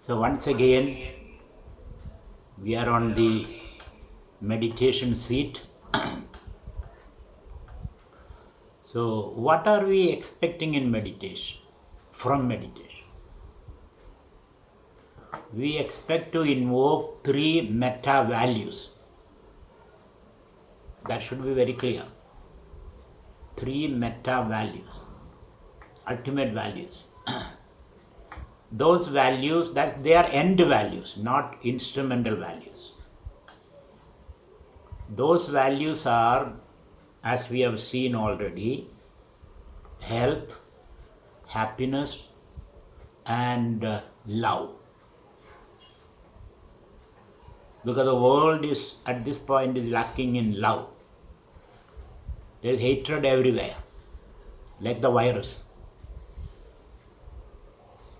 So once again, we are on the meditation seat. So what are we expecting in meditation? From meditation, we expect to invoke 3 meta values. That should be very clear. 3 meta values, ultimate values. Those values, they are end values, not instrumental values. Those values are, as we have seen already, health, happiness, and love. Because the world is, at this point, is lacking in love. There is hatred everywhere, like the virus.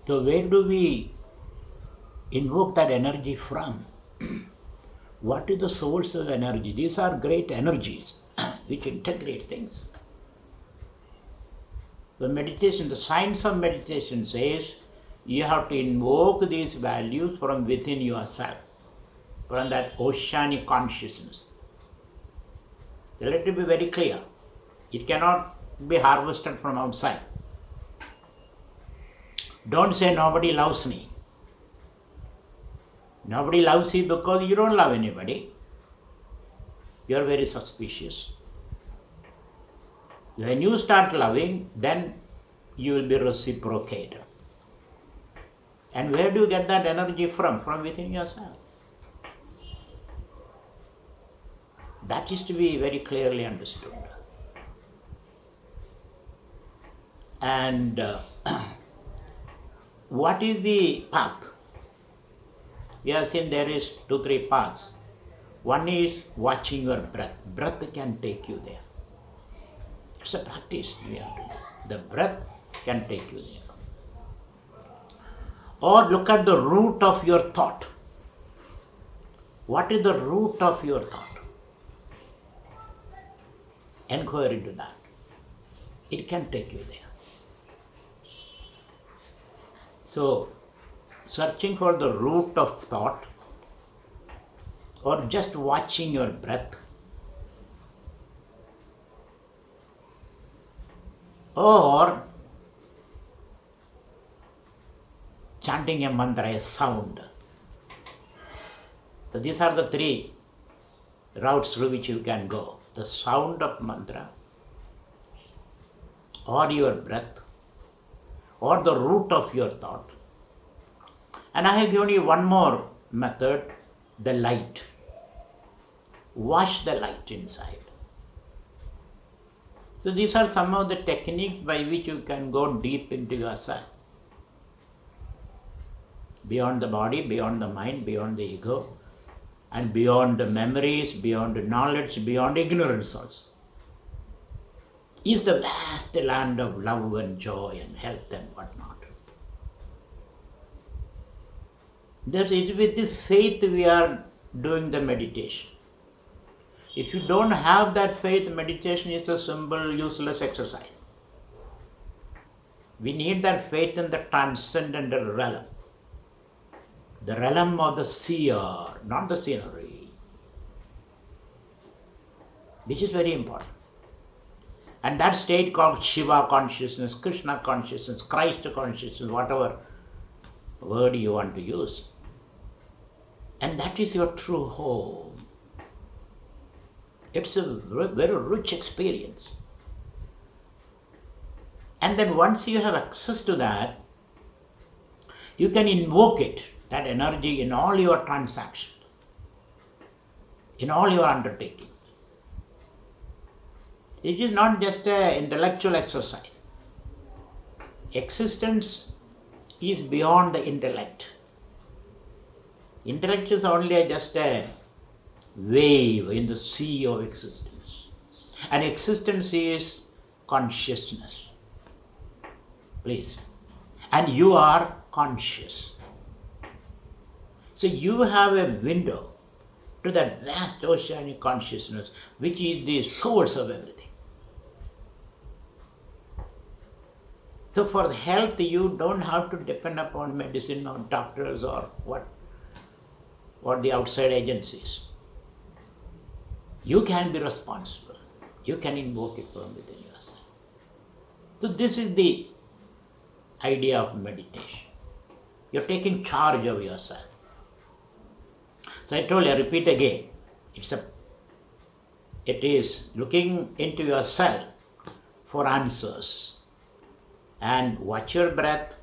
So where do we invoke that energy from? What is the source of energy? These are great energies which integrate things. The meditation, the science of meditation says you have to invoke these values from within yourself, from that oceanic consciousness. So let it be very clear. It cannot be harvested from outside. Don't say nobody loves me. Nobody loves you because you don't love anybody. You are very suspicious. When you start loving, then you will be reciprocated. And where do you get that energy from? From within yourself. That is to be very clearly understood. And what is the path? We have seen there is 2-3 paths. One is watching your breath. Breath can take you there. It's a practice we have to do. The breath can take you there. Or look at the root of your thought. What is the root of your thought? Inquire into that. It can take you there. So, searching for the root of thought, or just watching your breath, or chanting a mantra, a sound. So these are the 3 routes through which you can go. The sound of mantra, or your breath, or the root of your thought. And I have given you one more method, the light. Watch the light inside. So these are some of the techniques by which you can go deep into yourself. Beyond the body, beyond the mind, beyond the ego, and beyond the memories, beyond the knowledge, beyond ignorance also. Is the vast land of love and joy and health and whatnot. That is with this faith we are doing the meditation. If you don't have that faith, meditation is a simple, useless exercise. We need that faith in the transcendental realm. The realm of the seer, not the scenery. Which is very important. And that state called Shiva consciousness, Krishna consciousness, Christ consciousness, whatever word you want to use. And that is your true home. It's a very rich experience. And then once you have access to that, you can invoke it, that energy, in all your transactions, in all your undertakings. It is not just an intellectual exercise. Existence is beyond the intellect. Intellect is only just a wave in the sea of existence. And existence is consciousness. Please. And you are conscious. So you have a window to that vast oceanic consciousness, which is the source of everything. So for health, you don't have to depend upon medicine or doctors or what the outside agencies. You can be responsible. You can invoke it from within yourself. So this is the idea of meditation. You're taking charge of yourself. So I told you, I repeat again, it is looking into yourself for answers. And watch your breath,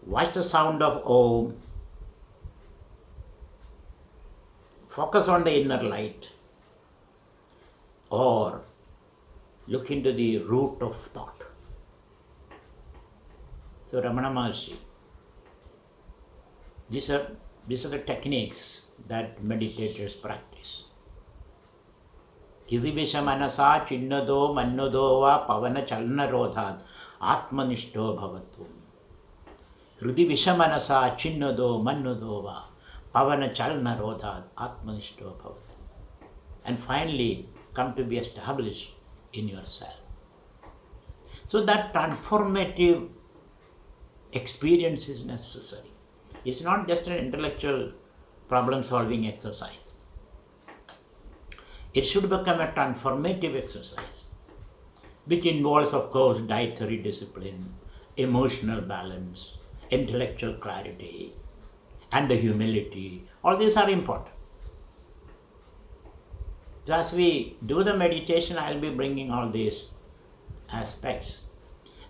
watch the sound of Om, focus on the inner light, or look into the root of thought. So Ramana Maharshi, these are the techniques that meditators practice. किसी विष मनसा चिन्नदो मन्नदो वा पवन चलन रोधात् आत्मनिष्ठो भवतु. हृदि विष मनसा चिन्नदो मन्नदो वा पवन चलन रोधात् आत्मनिष्ठो भवतु. And finally come to be established in yourself. So that transformative experience is necessary. It's not just an intellectual problem solving exercise. It should become a transformative exercise, which involves, of course, dietary discipline, emotional balance, intellectual clarity, and the humility. All these are important. So as we do the meditation, I'll be bringing all these aspects.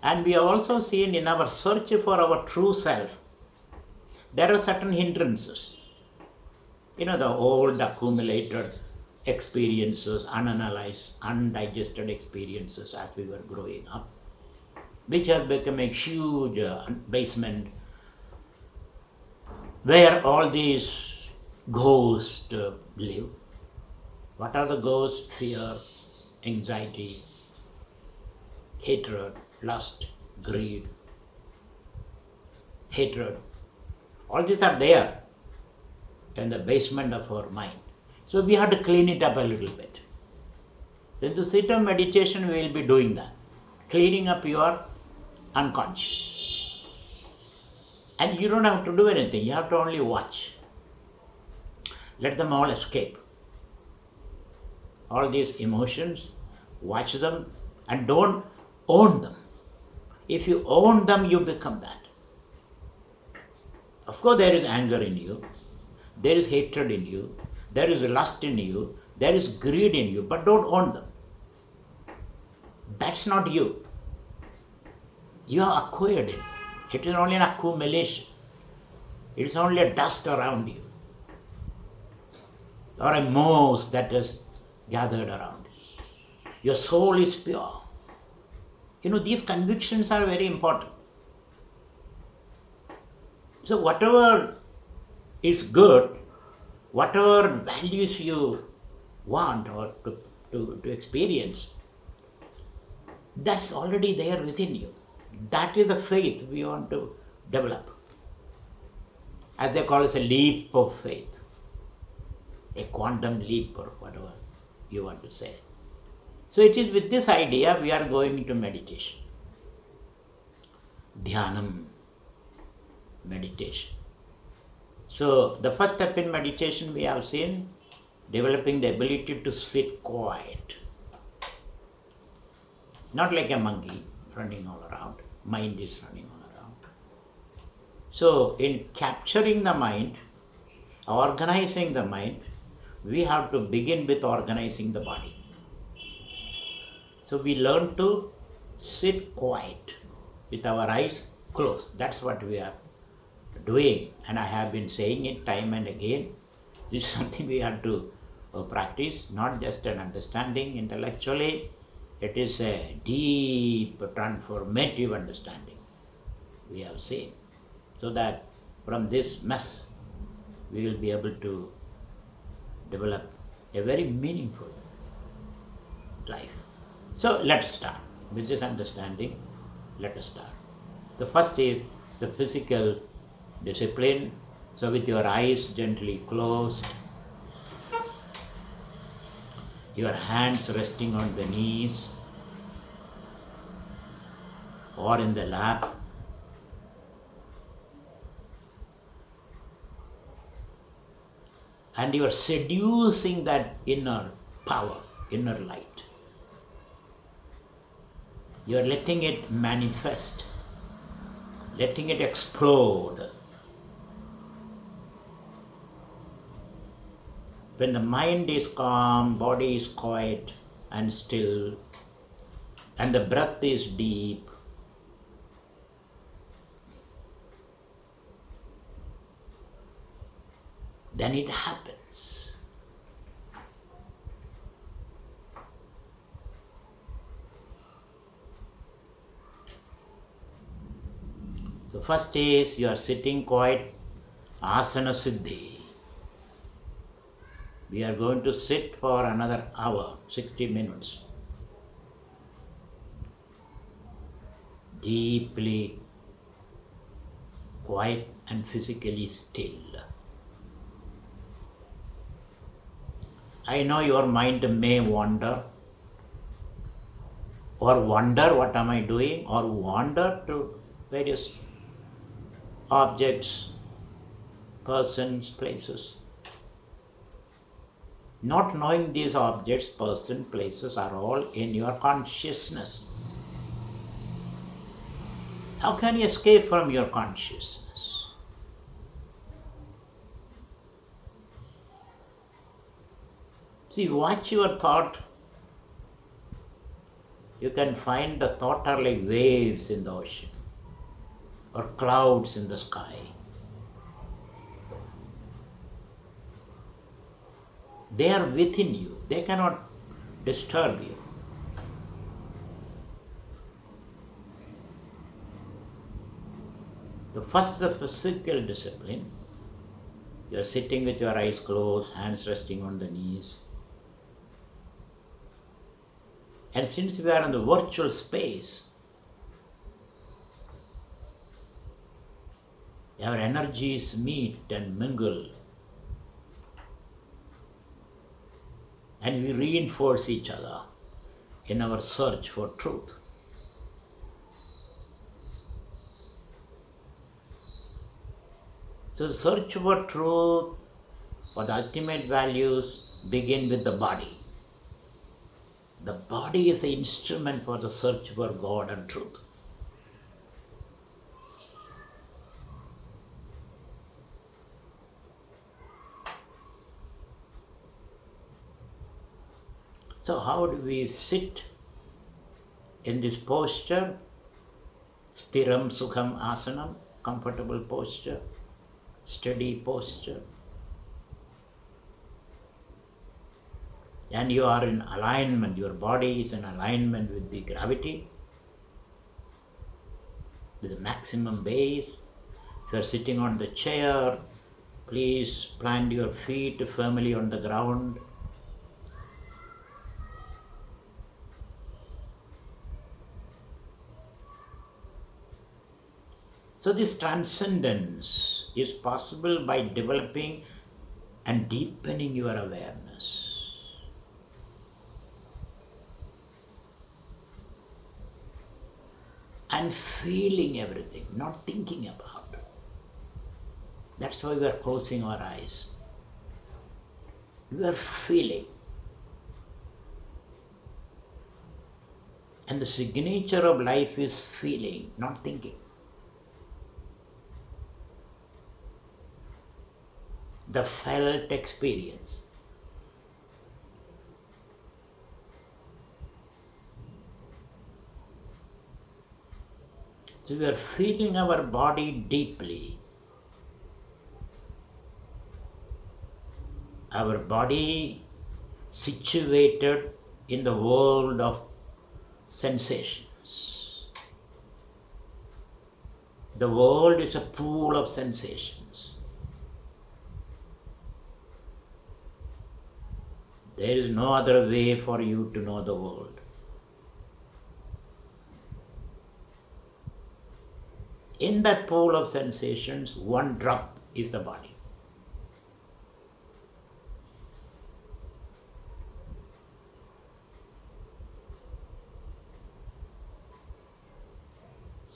And we have also seen in our search for our true self, there are certain hindrances. The old accumulated experiences, unanalyzed, undigested experiences as we were growing up, which has become a huge basement where all these ghosts live. What are the ghosts? Fear, anxiety, hatred, lust, greed, hatred. All these are there in the basement of our mind. So we have to clean it up a little bit. So in the sit of meditation, we will be doing that, cleaning up your unconscious. And you don't have to do anything, you have to only watch. Let them all escape. All these emotions, watch them and don't own them. If you own them, you become that. Of course, there is anger in you, there is hatred in you, there is lust in you, there is greed in you, but don't own them. That's not you. You have acquired it. It is only an accumulation. It is only a dust around you, or a moss that is gathered around you. Your soul is pure. These convictions are very important. So whatever is good, whatever values you want or to experience, that's already there within you. That is the faith we want to develop. As they call it, a leap of faith, a quantum leap or whatever you want to say. So it is with this idea we are going into meditation. Dhyanam, meditation. So the first step in meditation we have seen, developing the ability to sit quiet. Not like a monkey running all around. Mind is running all around. So in capturing the mind, organizing the mind, we have to begin with organizing the body. So we learn to sit quiet with our eyes closed. That's what we are doing, and I have been saying it time and again. This is something we have to practice, not just an understanding intellectually. It is a deep, transformative understanding we have seen, so that from this mess we will be able to develop a very meaningful life. So let us start with this understanding. Let us start. The first is the physical discipline. So with your eyes gently closed, your hands resting on the knees, or in the lap. And you are seducing that inner power, inner light. You are letting it manifest, letting it explode. When the mind is calm, body is quiet and still, and the breath is deep, then it happens. So first is you are sitting quiet, asana siddhi. We are going to sit for another hour, 60 minutes. Deeply quiet and physically still. I know your mind may wander, or wonder what am I doing, or wander to various objects, persons, places. Not knowing these objects, person, places are all in your consciousness. How can you escape from your consciousness? See, watch your thought. You can find the thought are like waves in the ocean or clouds in the sky. They are within you. They cannot disturb you. The first, the physical discipline. You are sitting with your eyes closed, hands resting on the knees. And since we are in the virtual space, our energies meet and mingle. And we reinforce each other in our search for truth. So the search for truth, for the ultimate values, begin with the body. The body is the instrument for the search for God and truth. So how do we sit in this posture? Stiram Sukham Asanam, comfortable posture, steady posture. And you are in alignment, your body is in alignment with the gravity, with the maximum base. If you are sitting on the chair, please plant your feet firmly on the ground. So this transcendence is possible by developing and deepening your awareness. And feeling everything, not thinking about it. That's why we are closing our eyes. We are feeling. And the signature of life is feeling, not thinking. The felt experience. So we are feeling our body deeply. Our body situated in the world of sensations. The world is a pool of sensations. There is no other way for you to know the world. In that pool of sensations, one drop is the body.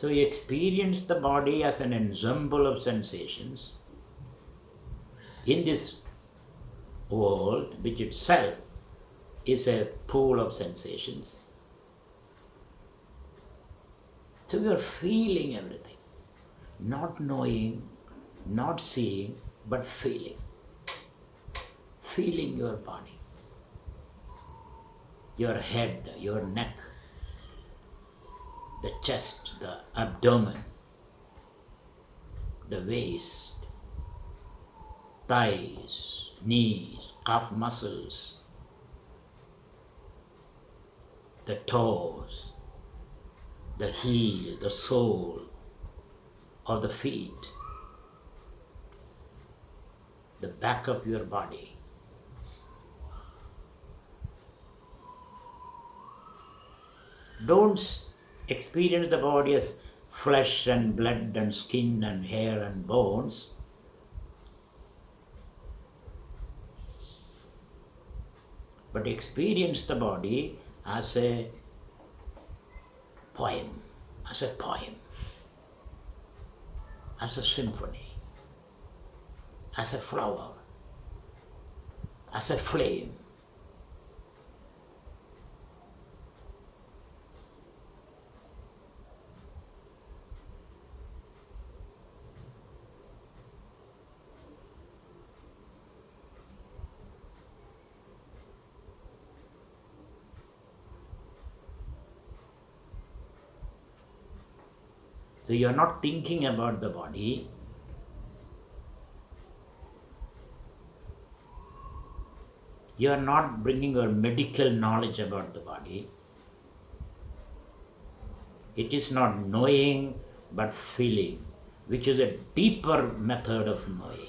So you experience the body as an ensemble of sensations in this world, which itself is a pool of sensations. So you are feeling everything, not knowing, not seeing, but feeling. Feeling your body, your head, your neck, the chest, the abdomen, the waist, thighs, knees, calf muscles, the toes, the heel, the sole of the feet, the back of your body. Don't experience the body as flesh and blood and skin and hair and bones. But experience the body as a poem, as a symphony, as a flower, as a flame. So you are not thinking about the body. You are not bringing your medical knowledge about the body. It is not knowing but feeling, which is a deeper method of knowing.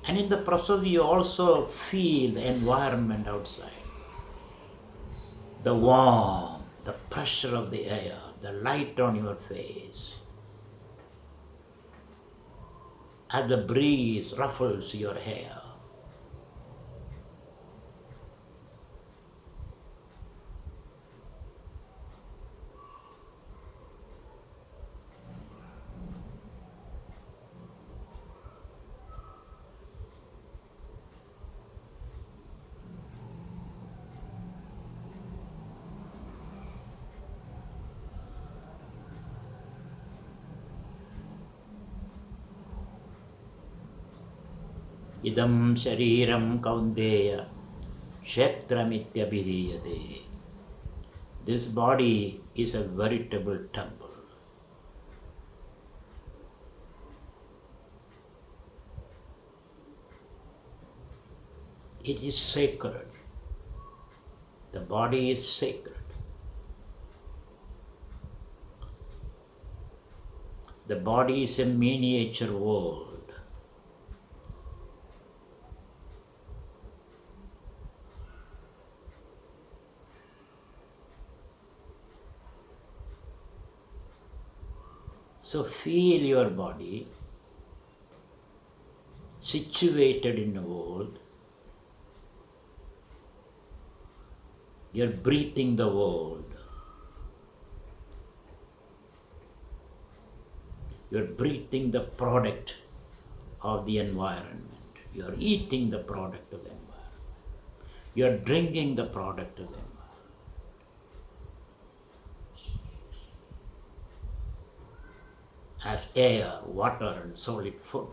And in the process, you also feel the environment outside. The warmth, the pressure of the air, the light on your face. As the breeze ruffles your hair. Idam shariram kaunteya kshetramithyabhidhiyate. This body is a veritable temple. It is sacred. The body is sacred. The body is a miniature world. So feel your body situated in the world. You're breathing the world. You're breathing the product of the environment. You're eating the product of the environment. You're drinking the product of the environment. As air, water and solid food,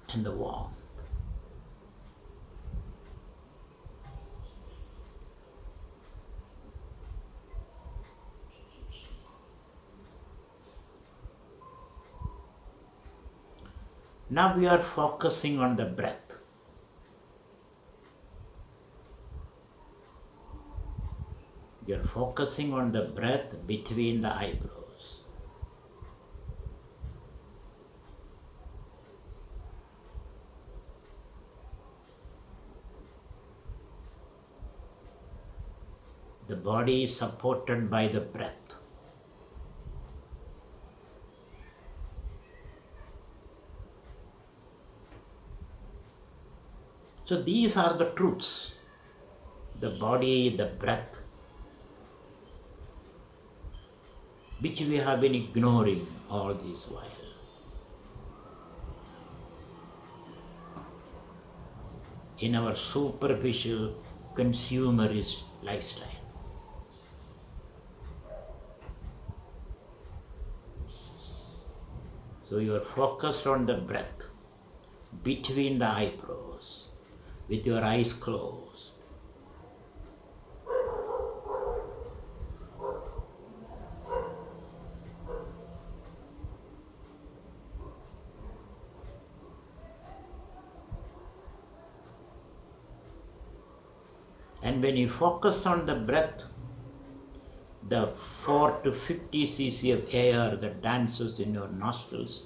and the warmth. Now we are focusing on the breath. We are focusing on the breath between the eyebrows. The body is supported by the breath. So these are the truths. The body, the breath, which we have been ignoring all this while. In our superficial consumerist lifestyle. So you are focused on the breath between the eyebrows with your eyes closed. And when you focus on the breath, the 4 to 50 cc of air that dances in your nostrils,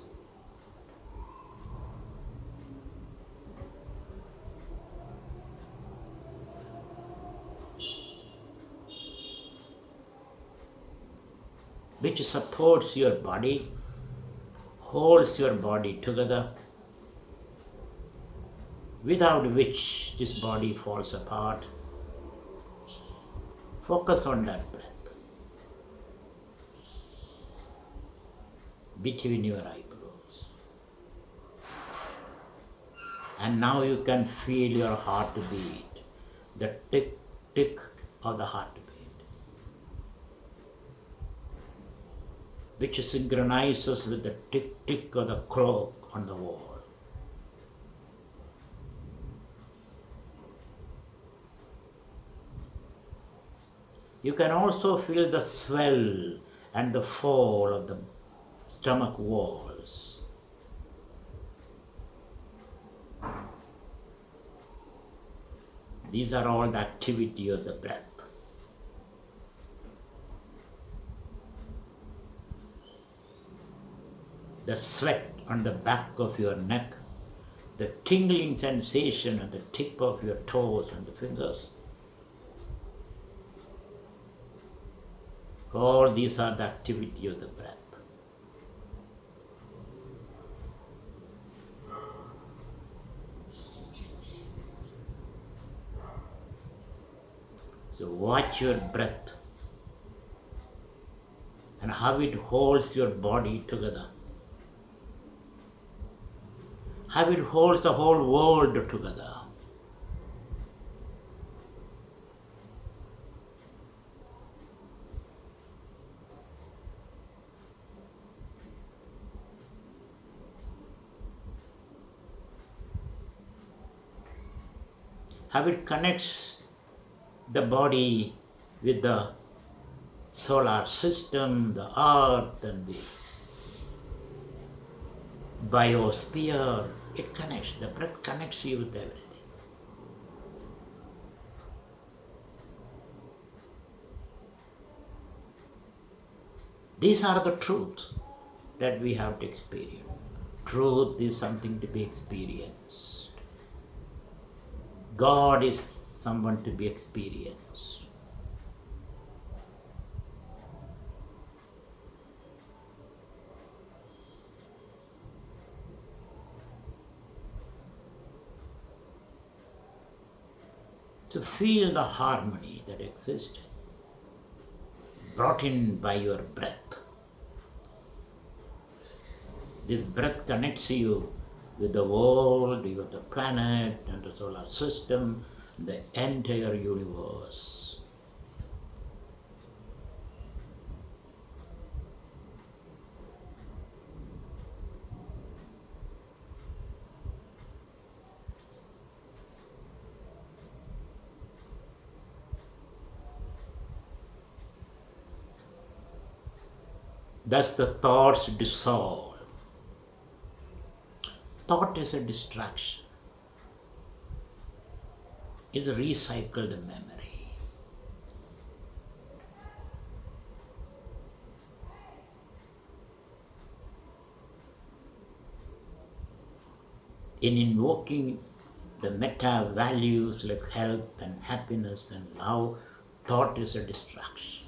which supports your body, holds your body together, without which this body falls apart. Focus on that breath between your eyebrows. And now you can feel your heartbeat, the tick, tick of the heartbeat, which synchronizes with the tick, tick of the clock on the wall. You can also feel the swell and the fall of the stomach walls. These are all the activity of the breath. The sweat on the back of your neck, the tingling sensation at the tip of your toes and the fingers. All these are the activity of the breath. So watch your breath and how it holds your body together. How it holds the whole world together. How it connects the body with the solar system, the earth and the biosphere. It connects, the breath connects you with everything. These are the truths that we have to experience. Truth is something to be experienced. God is someone to be experienced. So feel the harmony that exists, brought in by your breath. This breath connects you with the world, with the planet and the solar system, the entire universe. Thus the thoughts dissolve. Thought is a distraction, is a recycled memory. In invoking the meta values like health and happiness and love, thought is a distraction.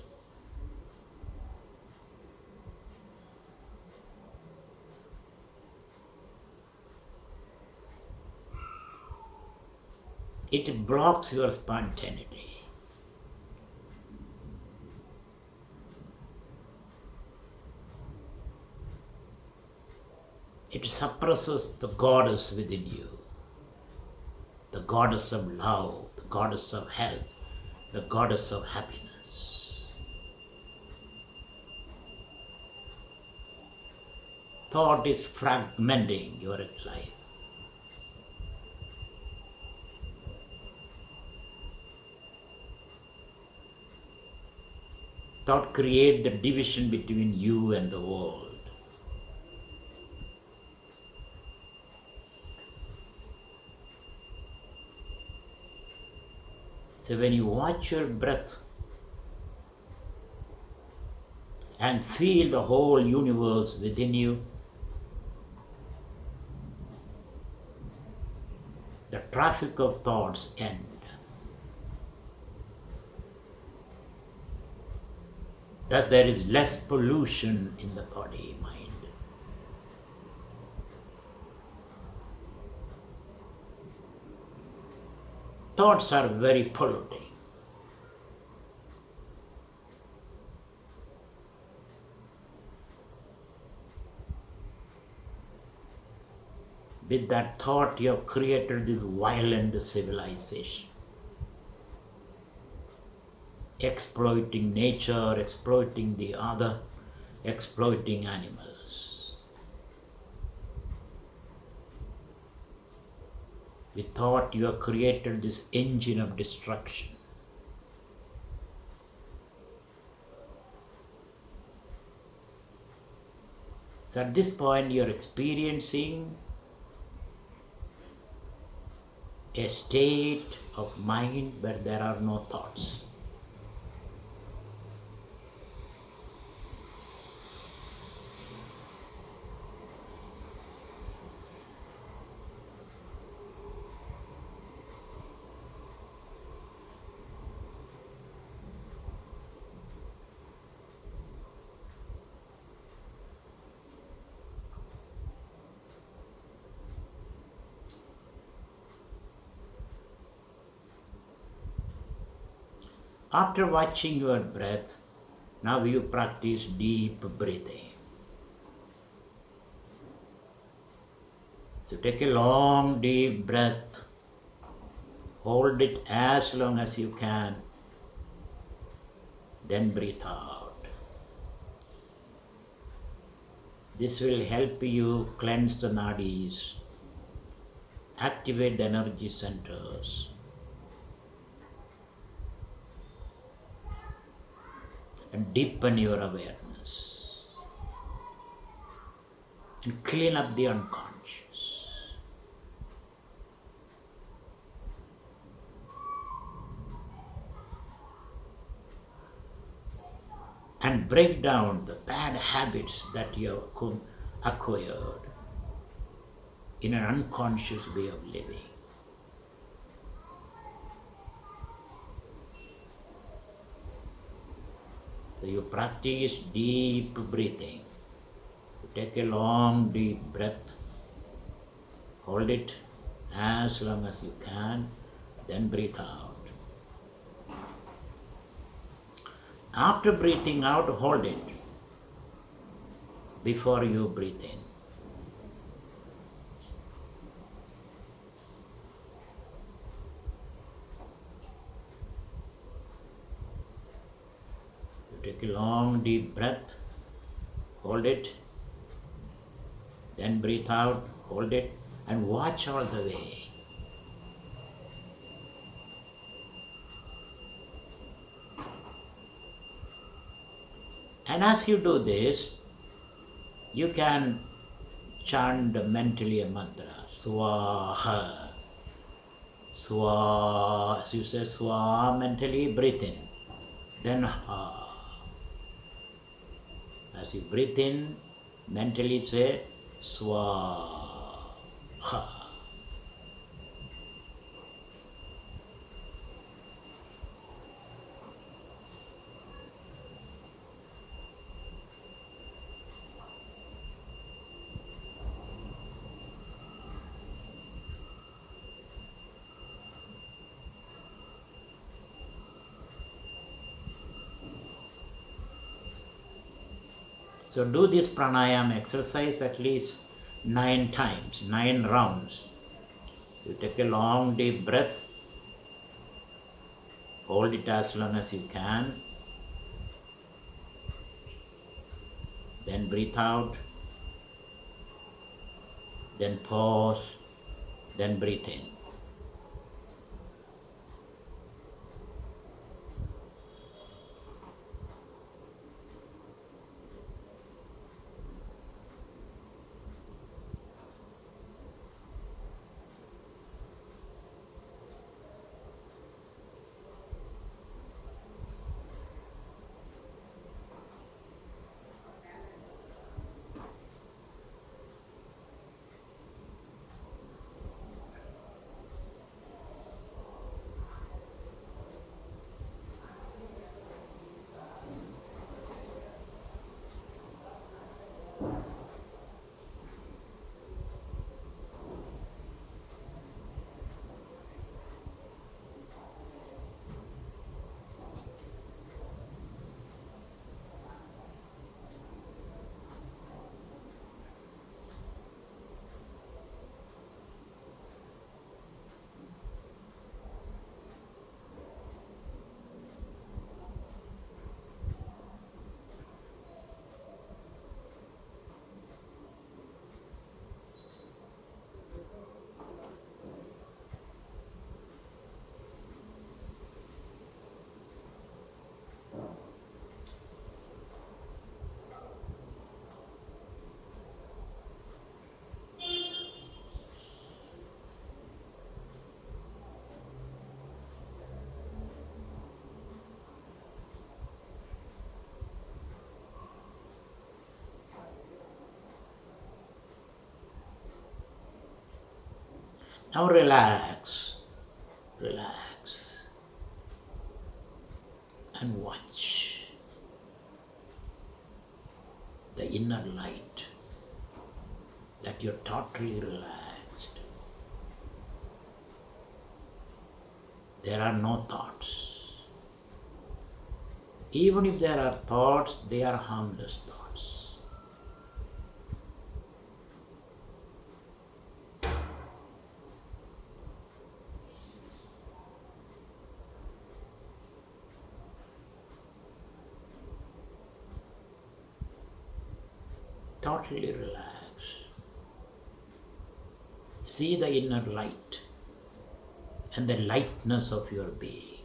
it blocks your spontaneity. It suppresses the goddess within you, the goddess of love, the goddess of health, the goddess of happiness. Thought is fragmenting your life. Thought creates the division between you and the world. So when you watch your breath and feel the whole universe within you, the traffic of thoughts ends. Thus there is less pollution in the body, mind. Thoughts are very polluting. With that thought, you have created this violent civilization, exploiting nature, exploiting the other, exploiting animals. With thought, you have created this engine of destruction. So at this point, you are experiencing a state of mind where there are no thoughts. After watching your breath, now you practice deep breathing. So take a long deep breath, hold it as long as you can, then breathe out. This will help you cleanse the nadis, activate the energy centers, and deepen your awareness, and clean up the unconscious. And break down the bad habits that you have acquired in an unconscious way of living. So you practice deep breathing. You take a long deep breath, hold it as long as you can, then breathe out. After breathing out, hold it before you breathe in. Take a long deep breath, hold it, then breathe out, hold it, and watch all the way. And as you do this, you can chant mentally a mantra, Swaha. Swa, as you say Swa, mentally breathe in, then Ha. As you breathe in, mentally say Swaha. So do this pranayama exercise at least 9 times, 9 rounds. You take a long deep breath, hold it as long as you can, then breathe out, then pause, then breathe in. Now relax, relax, and watch the inner light, that you're totally relaxed. There are no thoughts. Even if there are thoughts, they are harmless thoughts. Totally relax. See the inner light and the lightness of your being.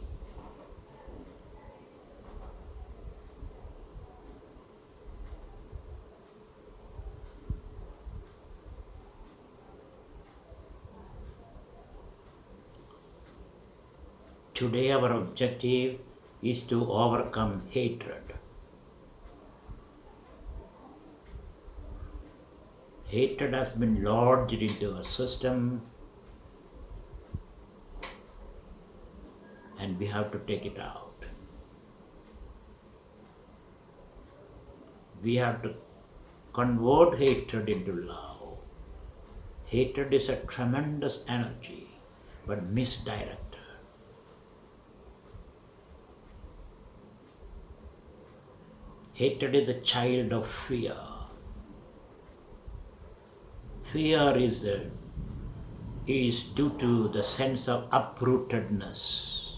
Today our objective is to overcome hatred. Hatred has been lodged into our system and we have to take it out. We have to convert hatred into love. Hatred is a tremendous energy, but misdirected. Hatred is a child of fear. Fear is due to the sense of uprootedness.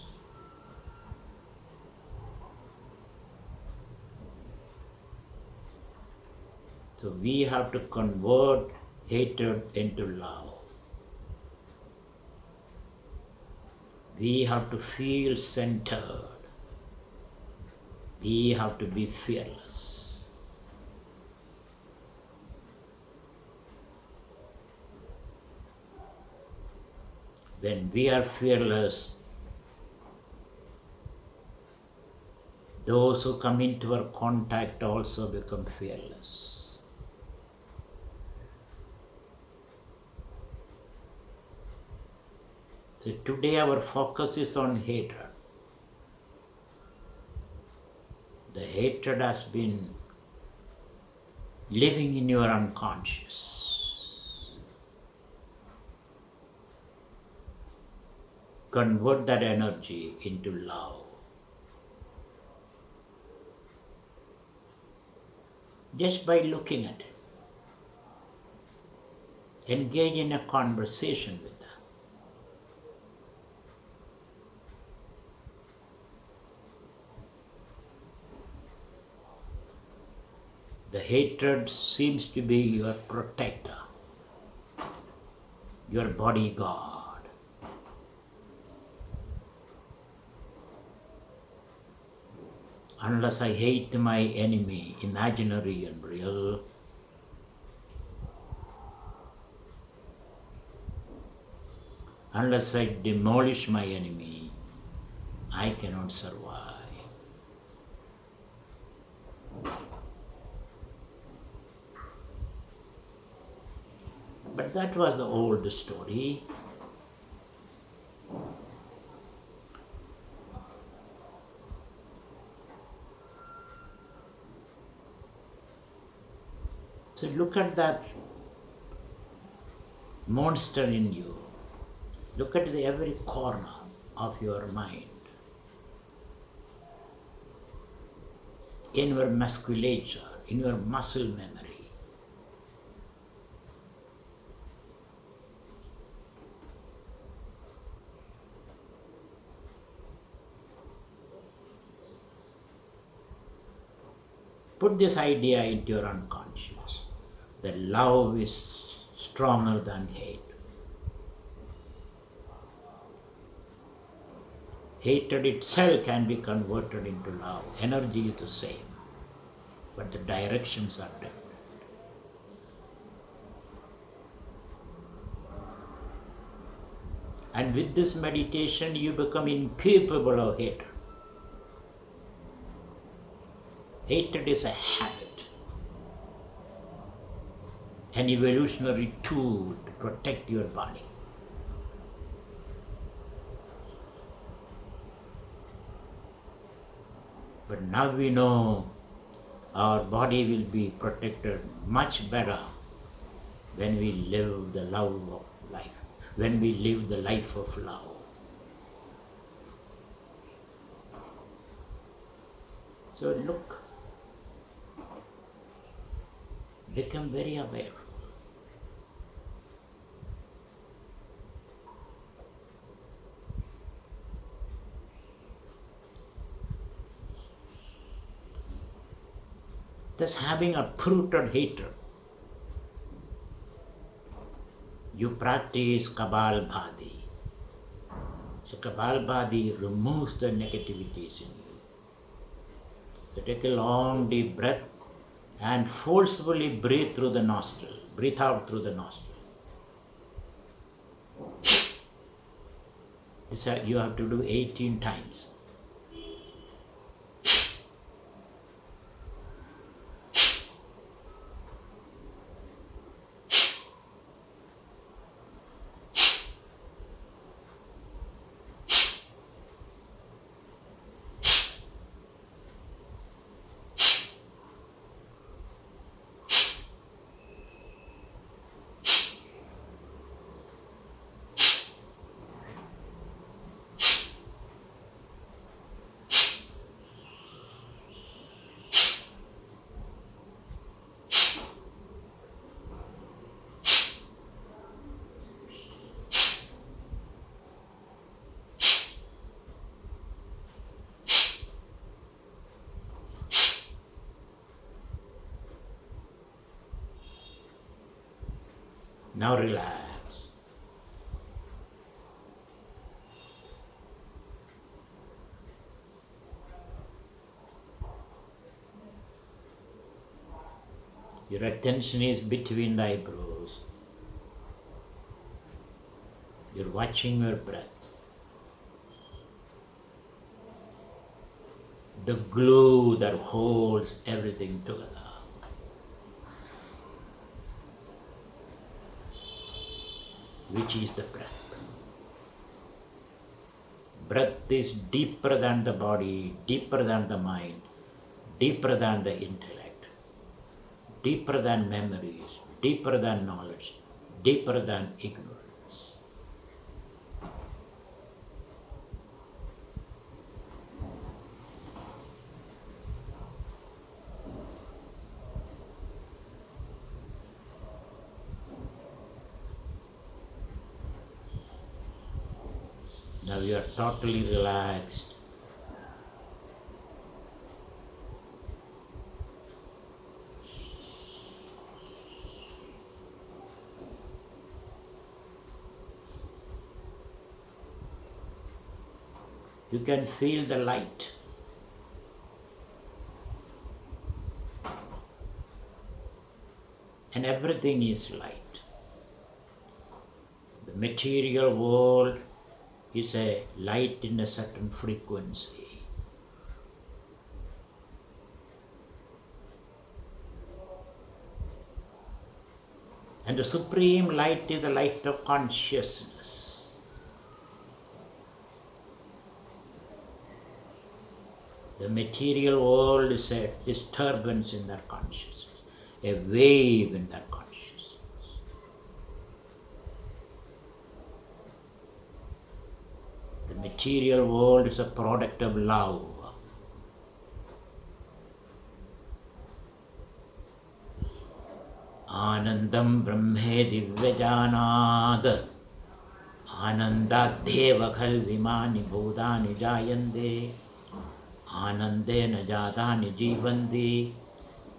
So we have to convert hatred into love. We have to feel centered. We have to be fearless. When we are fearless, those who come into our contact also become fearless. So today our focus is on hatred. The hatred has been living in your unconscious. Convert that energy into love. just by looking at it. Engage in a conversation with them. The hatred seems to be your protector, your bodyguard. Unless I hate my enemy, imaginary and real, unless I demolish my enemy, I cannot survive. But that was the old story. So look at that monster in you. Look at every corner of your mind. In your musculature, in your muscle memory. Put this idea into your unconscious, that love is stronger than hate. Hatred itself can be converted into love. Energy is the same, but the directions are different. And with this meditation, you become incapable of hatred. Hatred is a habit, an evolutionary tool to protect your body. But now we know our body will be protected much better when we live the love of life, when we live the life of love. So look, become very aware. Thus, having uprooted hatred, you practice Kabalbhati. So Kabalbhati removes the negativities in you. So take a long deep breath and forcefully breathe through the nostril. Breathe out through the nostril. You have to do 18 times. Now relax. Your attention is between the eyebrows. You're watching your breath. The glue that holds everything together. Which is the breath. Breath is deeper than the body, deeper than the mind, deeper than the intellect, deeper than memories, deeper than knowledge, deeper than ignorance. Now you are totally relaxed. You can feel the light. And everything is light. The material world is a light in a certain frequency. And the supreme light is the light of consciousness. The material world is a disturbance in that consciousness, a wave in that consciousness. The material world is a product of love. Anandam Brahme Divyajanad Anandadeva Khalvimani Bhudani Jayande Anandena Jadani Jivandi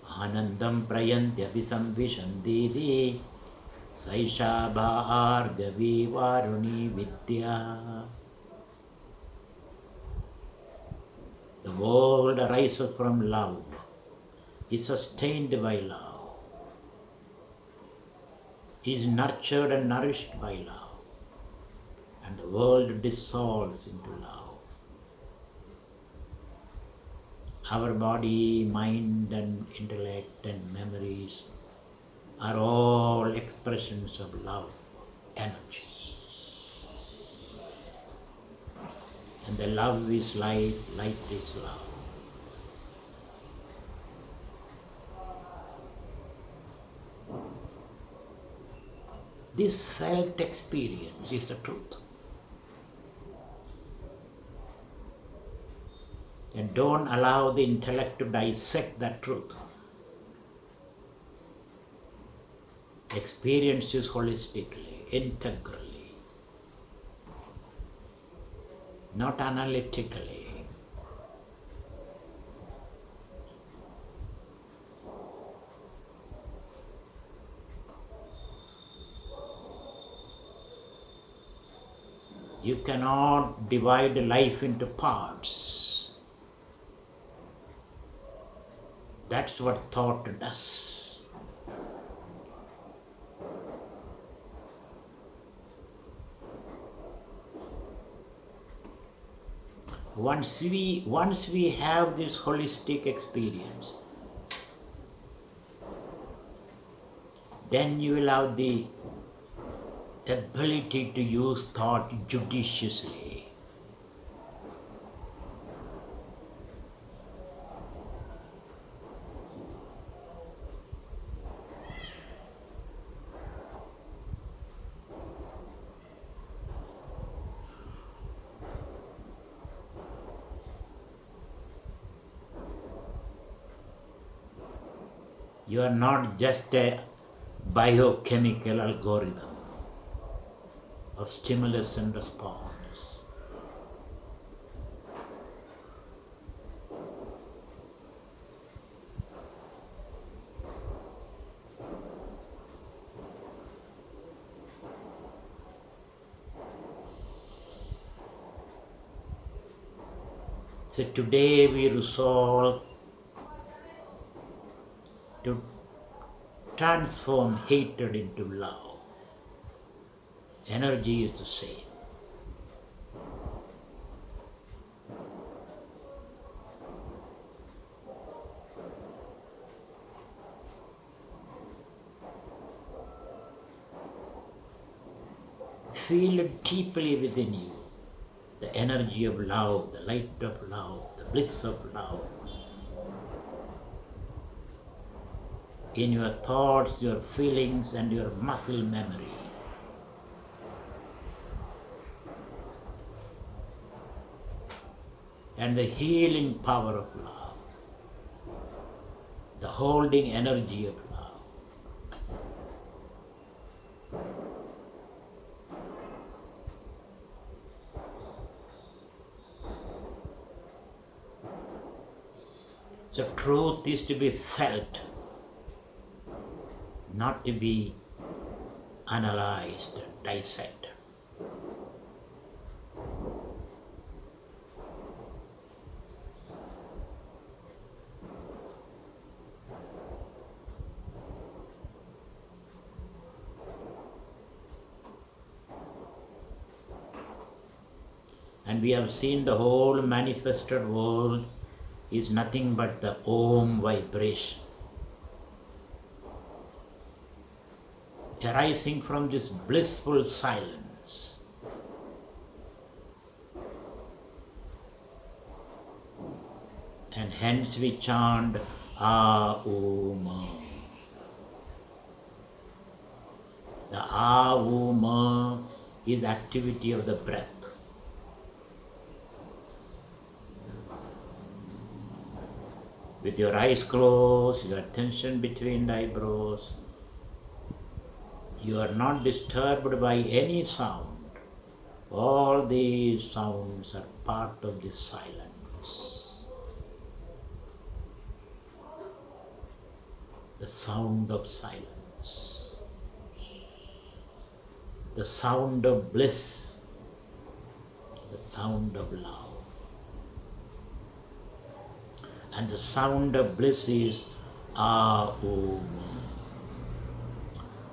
Anandam Prayantya Visamvishandidi Saisha Bhargavi Varuni Vidya. The world arises from love, is sustained by love, is nurtured and nourished by love, and the world dissolves into love. Our body, mind and intellect and memories are all expressions of love, energy. And the love is light, light is love. This felt experience is the truth. And don't allow the intellect to dissect that truth. Experience this holistically, integrally, not analytically. You cannot divide life into parts. That's what thought does. Once we have this holistic experience, then you will have the ability to use thought judiciously. You are not just a biochemical algorithm of stimulus and response. So today we resolve to transform hatred into love. Energy is the same. Feel it deeply within you, the energy of love, the light of love, the bliss of love. In your thoughts, your feelings and your muscle memory. And the healing power of love, the holding energy of love. So truth is to be felt, not to be analyzed, dissected. And we have seen the whole manifested world is nothing but the Om vibration, arising from this blissful silence. And hence we chant Aum. The Aum is activity of the breath. With your eyes closed, your attention between the eyebrows, you are not disturbed by any sound. All these sounds are part of this silence. The sound of silence. The sound of bliss. The sound of love. And the sound of bliss is Aum.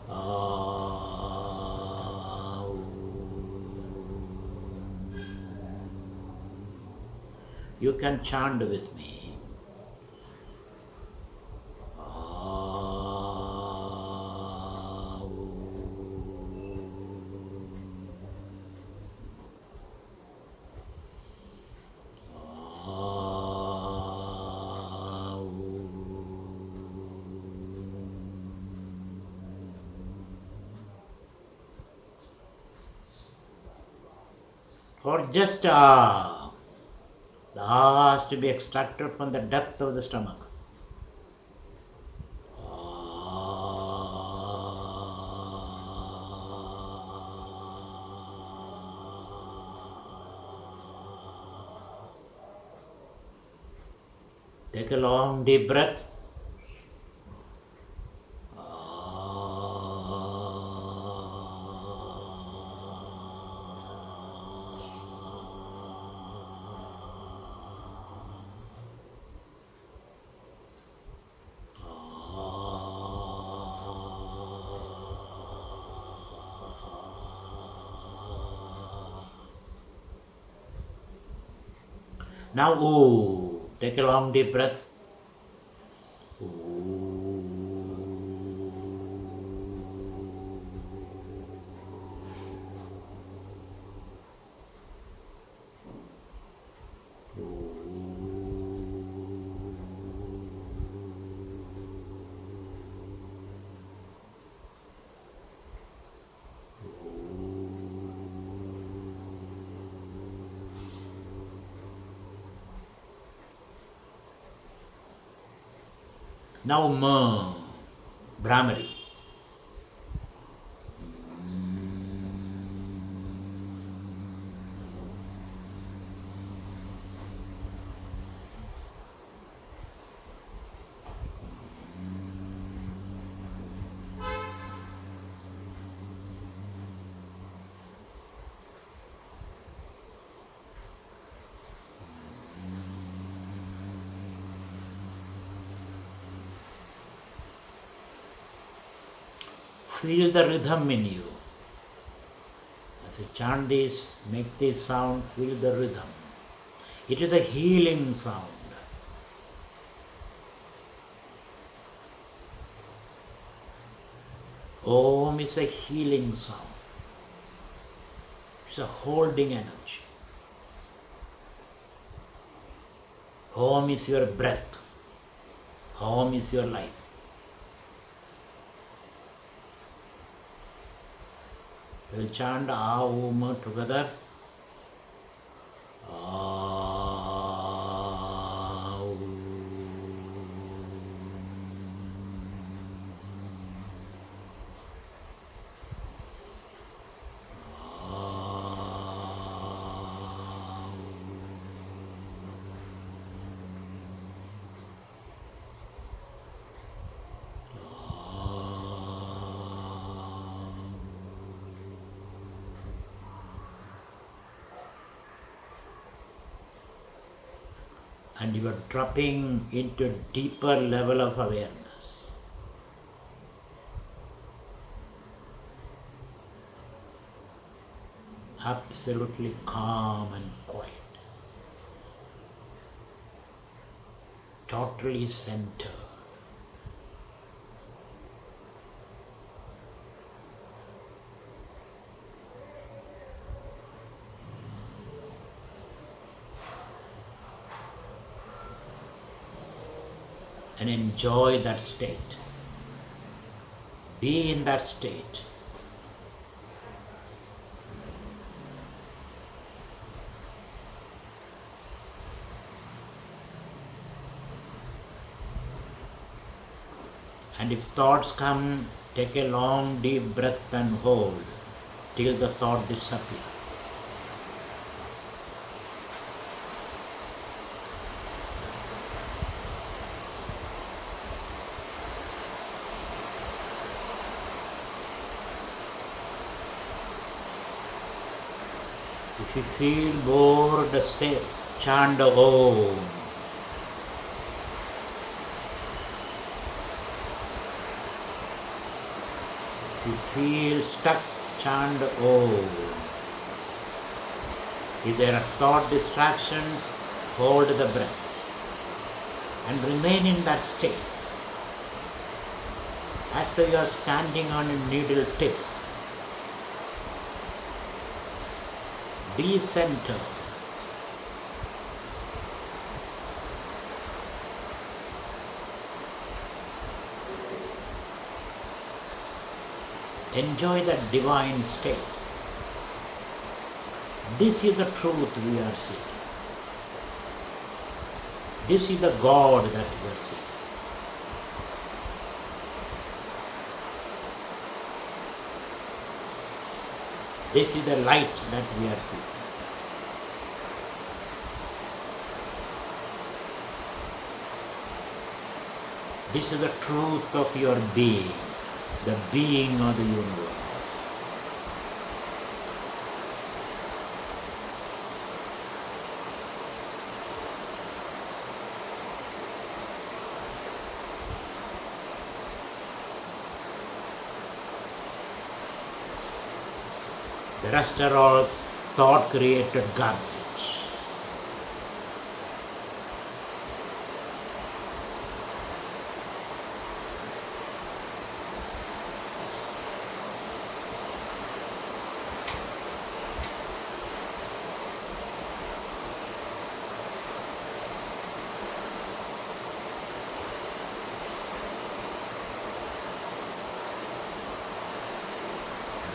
Aum. You can chant with me. Or just the has to be extracted from the depth of the stomach. Take a long deep breath. Now, ooh, take a long deep breath. Now, Brahmari. Feel the rhythm in you. As you chant this, make this sound, feel the rhythm. It is a healing sound. Om is a healing sound. It's a holding energy. Om is your breath. Om is your life. So we'll chant Aum together. and you are dropping into a deeper level of awareness. Absolutely calm and quiet. Totally centered. And enjoy that state. Be in that state. And if thoughts come, take a long deep breath and hold till the thought disappears. If you feel bored, say, chant Om. If you feel stuck, chant Om. If there are thought distractions, hold the breath and remain in that state as though you are standing on a needle tip. Be centered. Enjoy that divine state. This is the truth we are seeking. This is the God that we are seeking. This is the light that we are seeking. This is the truth of your being, the being of the universe. The rest are all thought-created garbage.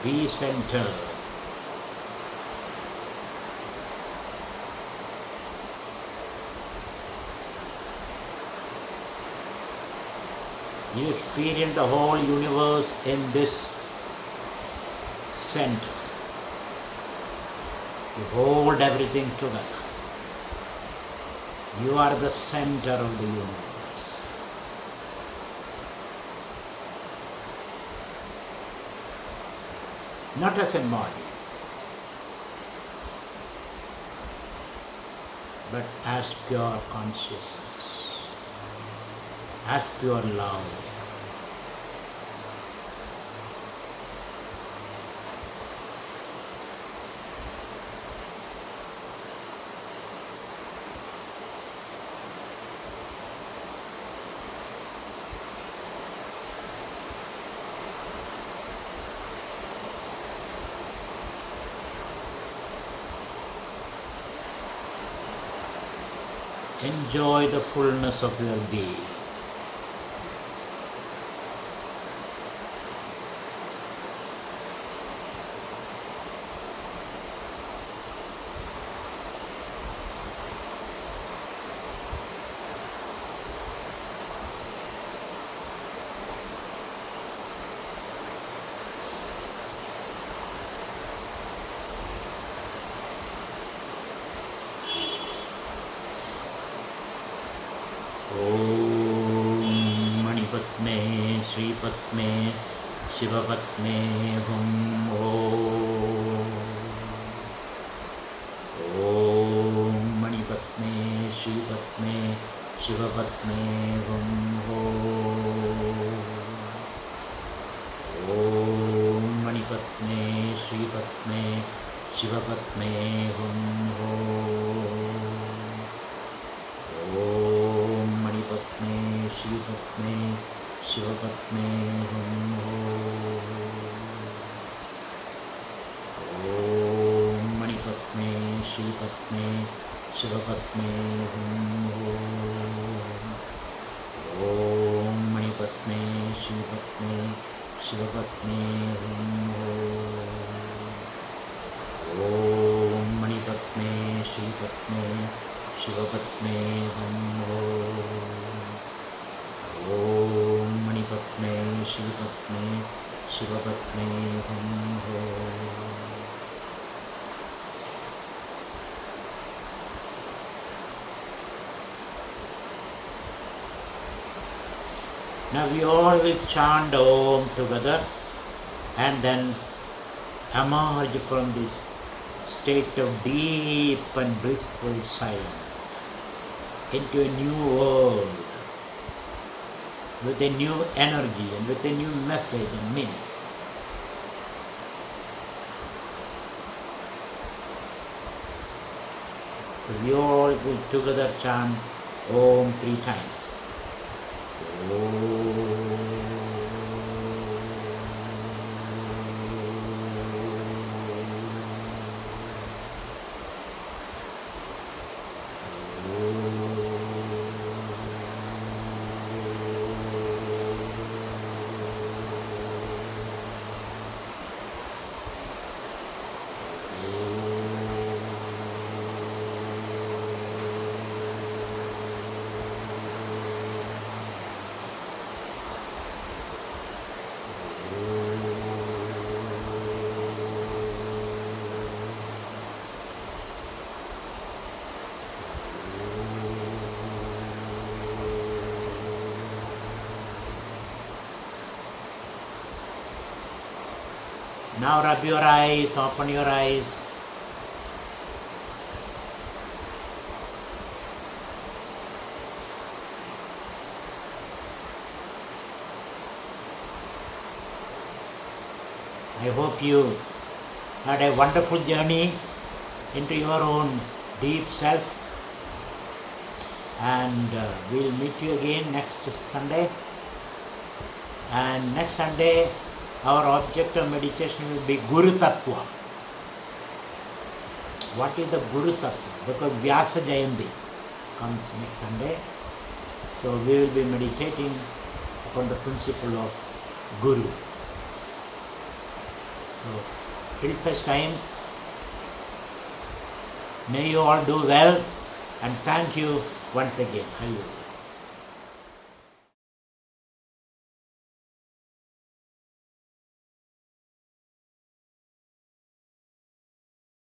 Be centered. You experience the whole universe in this center. You hold everything together. You are the center of the universe. Not as a body, but as pure consciousness, as pure love. Enjoy the fullness of your being. Om Manipatme Sripatme Shivapatme Hum Om Manipatme Sripatme Shivapatne Hum Ho. Om Manipatne Sripatne Shivapatne Hum Ho. Om Manipatne Sripatne Shivapatne Hum Ho. Om Manipatne Sripatne Shivapatne Hum Ho. Om Manipatne Sripatne Shivapatne Hum Ho. Om Manipatne Sripatne Shivapatne Hum Ho. Om Manipatne Sripatne Shivapatne Hum Ho. Now we all will chant Om together and then emerge from this state of deep and blissful silence into a new world with a new energy and with a new message and meaning. So we all will together chant Om 3 times. Now rub your eyes, open your eyes. I hope you had a wonderful journey into your own deep self, and we'll meet you again next Sunday. And next Sunday our object of meditation will be Guru Tattva. What is the Guru Tattva? Because Vyasa Jayanti comes next Sunday. So we will be meditating upon the principle of Guru. So till such time, may you all do well, and thank you once again. Hallelujah.